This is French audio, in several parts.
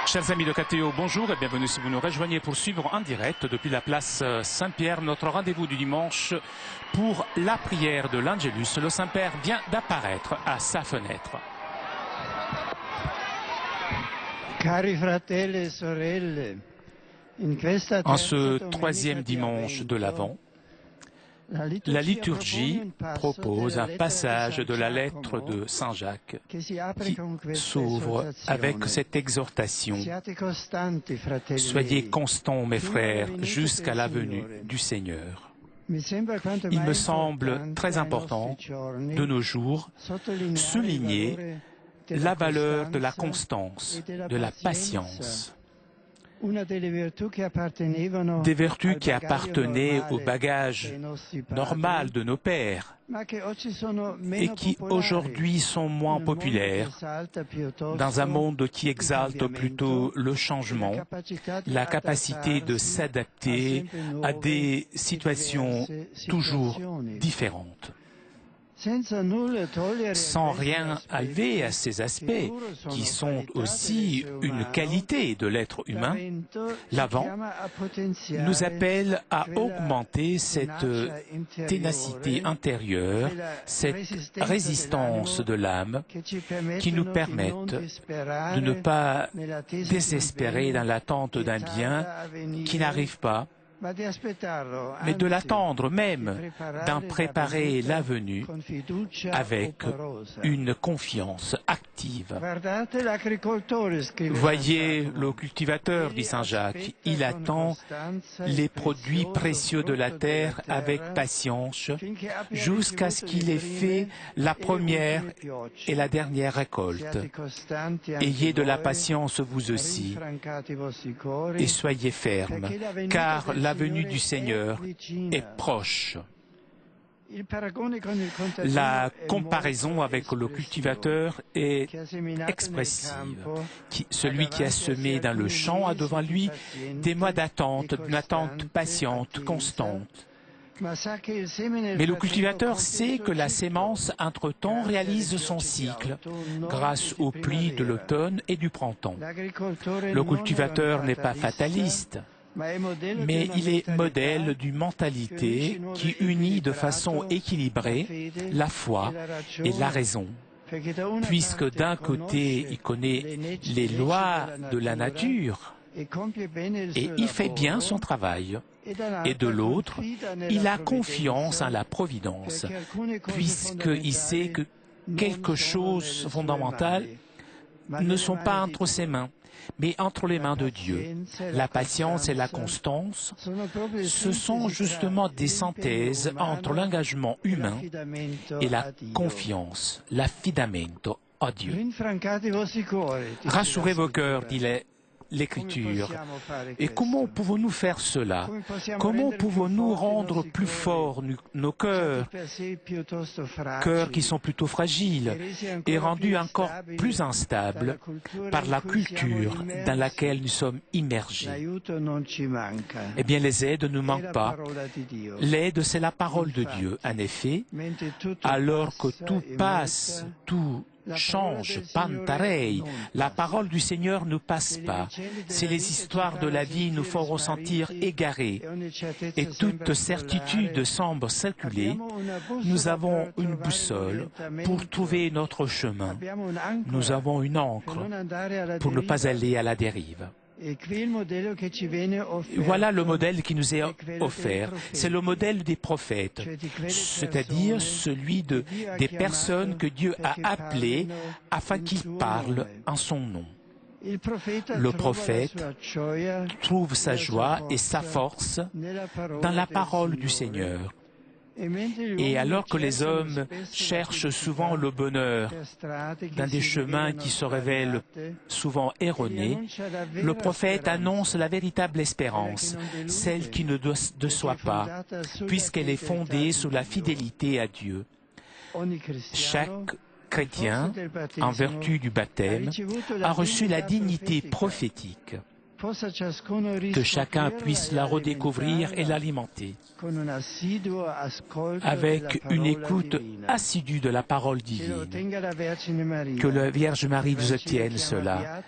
Chers amis de KTO, bonjour et bienvenue si vous nous rejoignez pour suivre en direct depuis la place Saint-Pierre notre rendez-vous du dimanche pour la prière de l'Angelus. Le Saint-Père vient d'apparaître à sa fenêtre. Cari fratelli e sorelle, in questa En terza ce domenica troisième di dimanche de l'Avent, Avvento, la liturgie propose un passage de la lettre de Saint Jacques qui s'ouvre avec cette exhortation. Soyez constants, mes frères, jusqu'à la venue du Seigneur. Il me semble très important de nos jours souligner la valeur de la constance, de la patience. Des vertus qui appartenaient au bagage normal de nos pères et qui aujourd'hui sont moins populaires dans un monde qui exalte plutôt le changement, la capacité de s'adapter à des situations toujours différentes. Sans rien enlever à ces aspects qui sont aussi une qualité de l'être humain, l'Avent nous appelle à augmenter cette ténacité intérieure, cette résistance de l'âme qui nous permettent de ne pas désespérer dans l'attente d'un bien qui n'arrive pas, mais de l'attendre même, d'en préparer la venue avec une confiance active. Voyez le cultivateur, dit Saint Jacques, il attend les produits précieux de la terre avec patience jusqu'à ce qu'il ait fait la première et la dernière récolte. Ayez de la patience vous aussi et soyez fermes, car la venue du Seigneur est proche. La comparaison avec le cultivateur est expressive. Celui qui a semé dans le champ a devant lui des mois d'attente, une attente patiente, constante. Mais le cultivateur sait que la sémence, entre-temps, réalise son cycle grâce aux pluies de l'automne et du printemps. Le cultivateur n'est pas fataliste, mais il est modèle d'une mentalité qui unit de façon équilibrée la foi et la raison. Puisque d'un côté, il connaît les lois de la nature et il fait bien son travail, et de l'autre, il a confiance en la providence, puisqu'il sait que quelque chose de fondamental ne sont pas entre ses mains, mais entre les mains de Dieu. La patience et la constance, ce sont justement des synthèses entre l'engagement humain et la confiance, l'affidamento a Dieu. Rassurez vos cœurs, dit l'Écriture. Et comment pouvons-nous faire cela? Comment pouvons-nous rendre plus forts nos cœurs, cœurs qui sont plutôt fragiles et rendus encore plus instables par la culture dans laquelle nous sommes immergés? Eh bien, les aides ne manquent pas. L'aide, c'est la parole de Dieu. En effet, alors que tout passe, tout change, pantarei. La parole du Seigneur ne passe pas. Si les histoires de la vie nous font ressentir égarés et toute certitude semble circuler, nous avons une boussole pour trouver notre chemin. Nous avons une ancre pour ne pas aller à la dérive. Voilà le modèle qui nous est offert. C'est le modèle des prophètes, c'est-à-dire celui des personnes que Dieu a appelées afin qu'ils parlent en son nom. Le prophète trouve sa joie et sa force dans la parole du Seigneur. Et alors que les hommes cherchent souvent le bonheur dans des chemins qui se révèlent souvent erronés, le prophète annonce la véritable espérance, celle qui ne déçoit pas, puisqu'elle est fondée sur la fidélité à Dieu. Chaque chrétien, en vertu du baptême, a reçu la dignité prophétique. que chacun puisse la redécouvrir et l'alimenter avec une écoute assidue de la parole divine. Que la Vierge Marie vous tienne cela.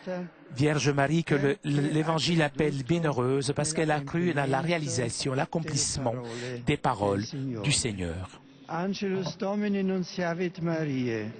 Vierge Marie, que l'Évangile appelle bienheureuse parce qu'elle a cru dans la réalisation, l'accomplissement des paroles du Seigneur. Angelus Domini nunciavit Mariae.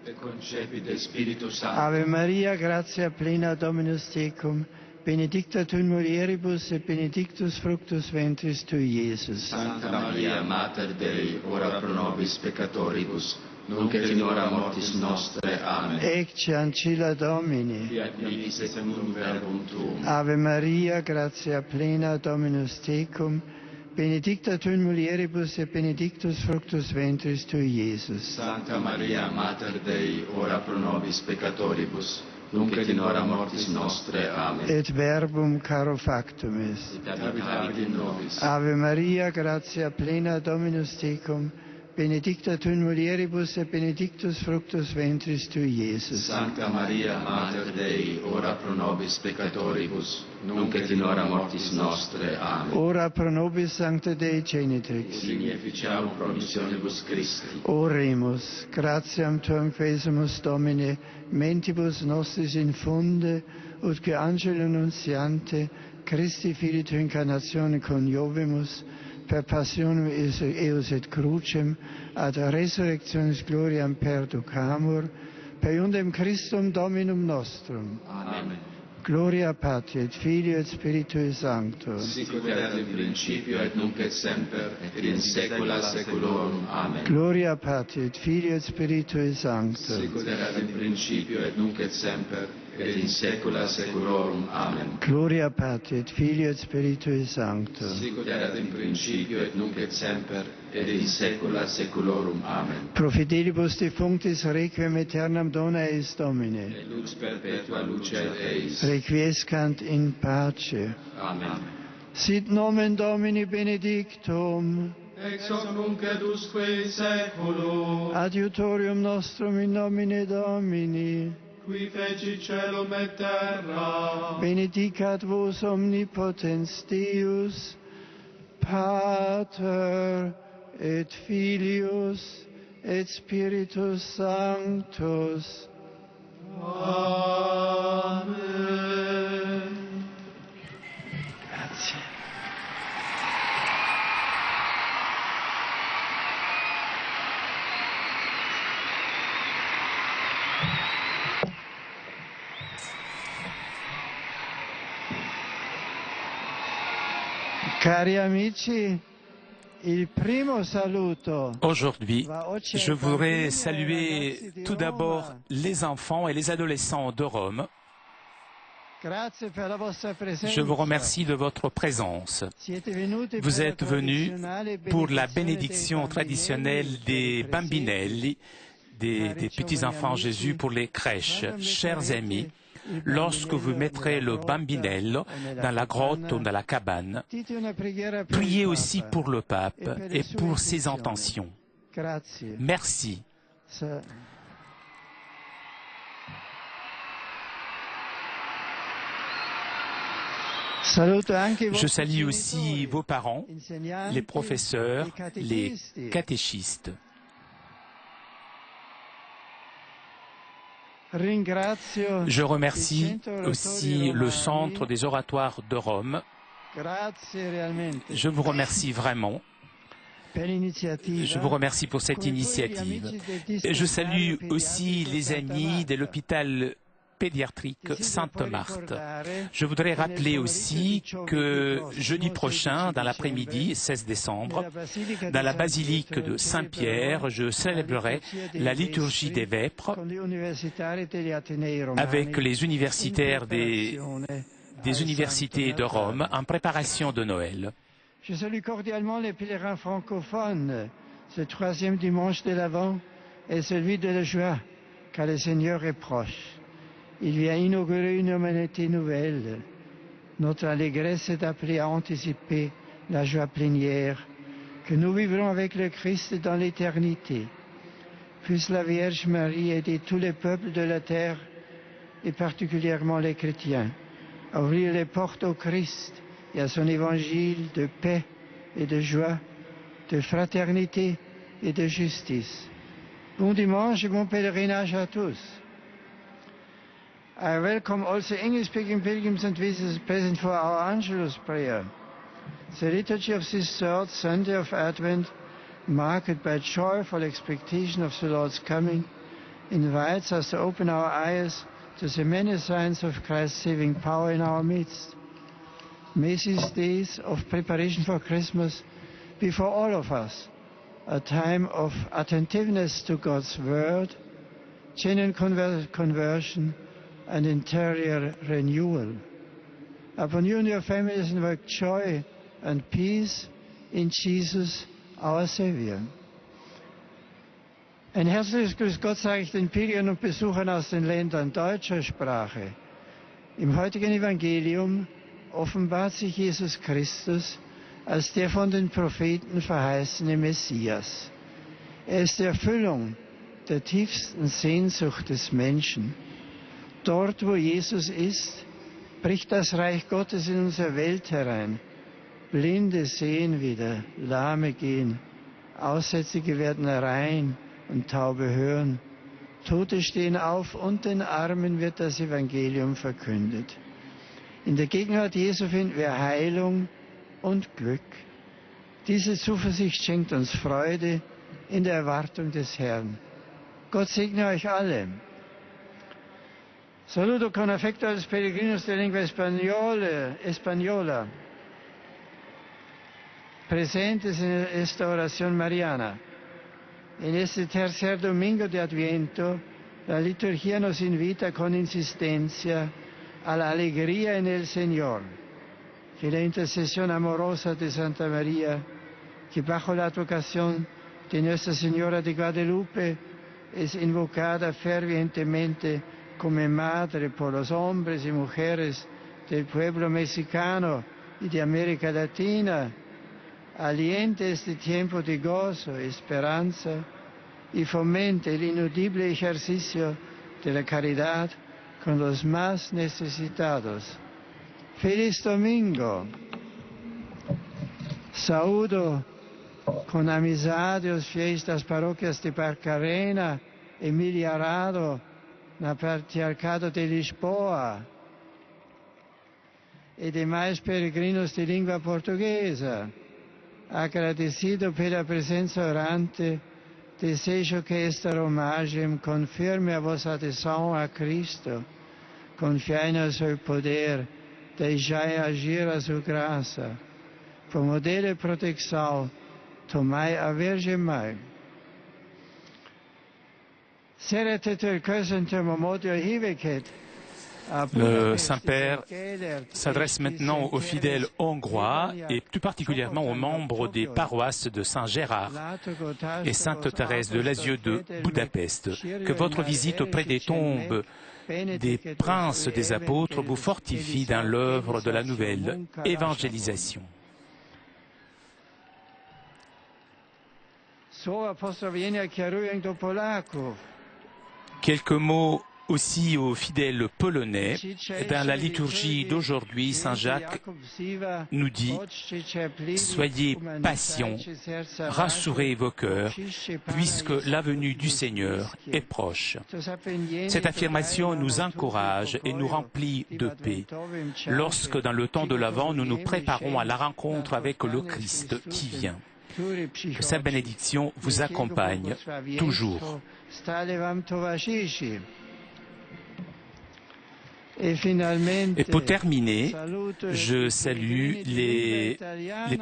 Ave Maria, gratia plena Dominus tecum, benedicta tu in mulieribus et benedictus fructus ventris tui, Iesus. Santa Maria, Mater Dei, ora pro nobis peccatoribus, nunc et in hora mortis nostre. Amen. Ecce ancilla Domini. Fiat mi secundum verbum tuum. Ave Maria, gratia plena Dominus tecum, benedicta tu in mulieribus et benedictus fructus ventris tui, Iesus. Santa Maria, Mater Dei, ora pro nobis peccatoribus, nunc et in hora mortis nostre. Amen. Et verbum caro factum est. Et habitavit in nobis. Ave Maria, gratia plena Dominus tecum, benedicta tu in mulieribus et benedictus fructus ventris tui, Iesus. Santa Maria, Mater Dei, ora pro nobis peccatoribus, nunc et in hora mortis nostre. Amen. Ora pro nobis Sancta Dei Genitrix. Digni efficiamur promissionibus Christi. Oremus, gratiam tuam faciamus Domine, mentibus nostris infunde, ut que angelo nuntiante, Christi Filii tu incarnatione coniovimus, per passionem eus et crucem, ad resurrectionis gloriam perducamur, per iundem Christum Dominum nostrum. Amen. Gloria Patri et Filio et Spiritui Sancto. Sicut erat in principio et nunc et semper et in saecula saeculorum. Amen. Gloria Patri et Filio et Spiritui Sancto. Sicut erat in principio et nunc et semper et in saecula saeculorum. Amen. Gloria Patri et Filio et Spiritui Sancto. Sicut erat in principio et nunc et semper et in saecula saeculorum. Amen. Pro fidelibus defunctis requiem aeternam dona eis Domine. Et lux perpetua lucet eis. Requiescant in pace. Amen. Sit nomen Domini benedictum. Ex hoc nunc et usque in saeculum. Adiutorium nostrum in nomine Domini. Qui feci celum et terra. Benedicat vos omnipotens Deus, Pater et Filius et Spiritus Sanctus. Amen. Grazie. Cari amici, il primo saluto. Aujourd'hui, je voudrais saluer tout d'abord les enfants et les adolescents de Rome. Je vous remercie de votre présence. Vous êtes venus pour la bénédiction traditionnelle des bambinelli, des petits-enfants Jésus pour les crèches. Chers amis, lorsque vous mettrez le bambinello dans la grotte ou dans la cabane, priez aussi pour le pape et pour ses intentions. Merci. Je salue aussi vos parents, les professeurs, les catéchistes. Je remercie aussi le Centre des oratoires de Rome. Je vous remercie vraiment. Je vous remercie pour cette initiative. Et je salue aussi les amis de l'hôpital pédiatrique Sainte-Marthe. Je voudrais rappeler aussi que jeudi prochain, dans l'après-midi, 16 décembre, dans la basilique de Saint-Pierre, je célébrerai la liturgie des vêpres avec les universitaires des universités de Rome en préparation de Noël. Je salue cordialement les pèlerins francophones. Ce troisième dimanche de l'Avent est celui de la joie, car le Seigneur est proche. Il vient inaugurer une humanité nouvelle. Notre allégresse est appelée à anticiper la joie plénière que nous vivrons avec le Christ dans l'éternité. Puisse la Vierge Marie aider tous les peuples de la terre, et particulièrement les chrétiens, à ouvrir les portes au Christ et à son évangile de paix et de joie, de fraternité et de justice. Bon dimanche et bon pèlerinage à tous. I welcome also English-speaking pilgrims and visitors present for our Angelus prayer. The liturgy of this third Sunday of Advent, marked by joyful expectation of the Lord's coming, invites us to open our eyes to the many signs of Christ's saving power in our midst. May these days of preparation for Christmas be for all of us a time of attentiveness to God's Word, genuine conversion, and interior renewal. Upon you and your families invoke joy and peace in Jesus, our Savior. Ein herzliches Grüß Gott sage ich den Pilgern und Besuchern aus den Ländern deutscher Sprache. Im heutigen Evangelium offenbart sich Jesus Christus als der von den Propheten verheißene Messias. Er ist die Erfüllung der tiefsten Sehnsucht des Menschen. Dort, wo Jesus ist, bricht das Reich Gottes in unsere Welt herein. Blinde sehen wieder, Lahme gehen, Aussätzige werden rein und Taube hören. Tote stehen auf und den Armen wird das Evangelium verkündet. In der Gegenwart Jesu finden wir Heilung und Glück. Diese Zuversicht schenkt uns Freude in der Erwartung des Herrn. Gott segne euch alle. Saludo con afecto a los peregrinos de lengua española presentes en esta oración mariana. En este tercer domingo de Adviento, la liturgia nos invita con insistencia a la alegría en el Señor, que la intercesión amorosa de Santa María, que bajo la advocación de Nuestra Señora de Guadalupe es invocada fervientemente como madre por los hombres y mujeres del pueblo mexicano y de América Latina, aliente este tiempo de gozo, esperanza y fomente el inudible ejercicio de la caridad con los más necesitados. Feliz domingo. Saúdo con amizade os fiéis das paróquias de Barcarena, Emília Rado, na Patriarcado de Lisboa, e demais peregrinos de língua portuguesa. Agradecido pela presença orante, desejo que esta romagem confirme a vossa adesão a Cristo. Confiai no seu poder, deixai agir a sua graça. Por modelo e proteção, tomai a Virgem Mãe. Le Saint-Père s'adresse maintenant aux fidèles hongrois et plus particulièrement aux membres des paroisses de Saint-Gérard et Sainte-Thérèse de Lisieux de Budapest. Que votre visite auprès des tombes des princes des apôtres vous fortifie dans l'œuvre de la nouvelle évangélisation. Quelques mots aussi aux fidèles polonais. Dans la liturgie d'aujourd'hui, Saint Jacques nous dit « Soyez patients, rassurez vos cœurs, puisque la venue du Seigneur est proche. » Cette affirmation nous encourage et nous remplit de paix lorsque, dans le temps de l'Avent, nous nous préparons à la rencontre avec le Christ qui vient. Que sa bénédiction vous accompagne toujours. Et pour terminer, je salue les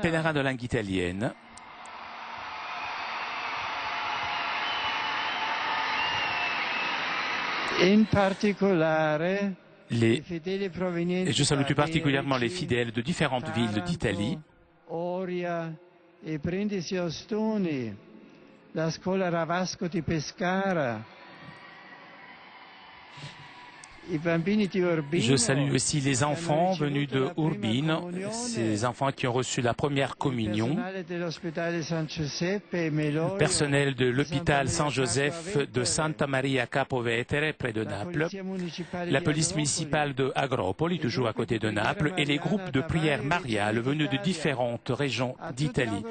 pèlerins de langue italienne. In particolare, et je salue tout particulièrement les fidèles de différentes villes d'Italie. Oria e Brindisi Ostuni, la Scuola Ravasco di Pescara. Je salue aussi les enfants venus de Urbino, ces enfants qui ont reçu la première communion, le personnel de l'hôpital Saint-Joseph de Santa Maria Capovetere près de Naples, la police municipale de Agropoli, toujours à côté de Naples, et les groupes de prière mariale venus de différentes régions d'Italie.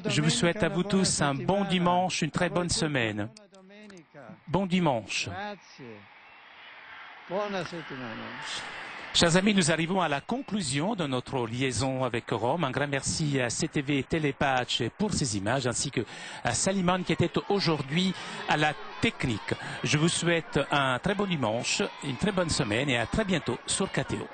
Je vous souhaite à vous tous un bon dimanche, une très bonne semaine. Bon dimanche. Chers amis, nous arrivons à la conclusion de notre liaison avec Rome. Un grand merci à CTV Telepace pour ces images, ainsi que à Salimane qui était aujourd'hui à la technique. Je vous souhaite un très bon dimanche, une très bonne semaine et à très bientôt sur KTO.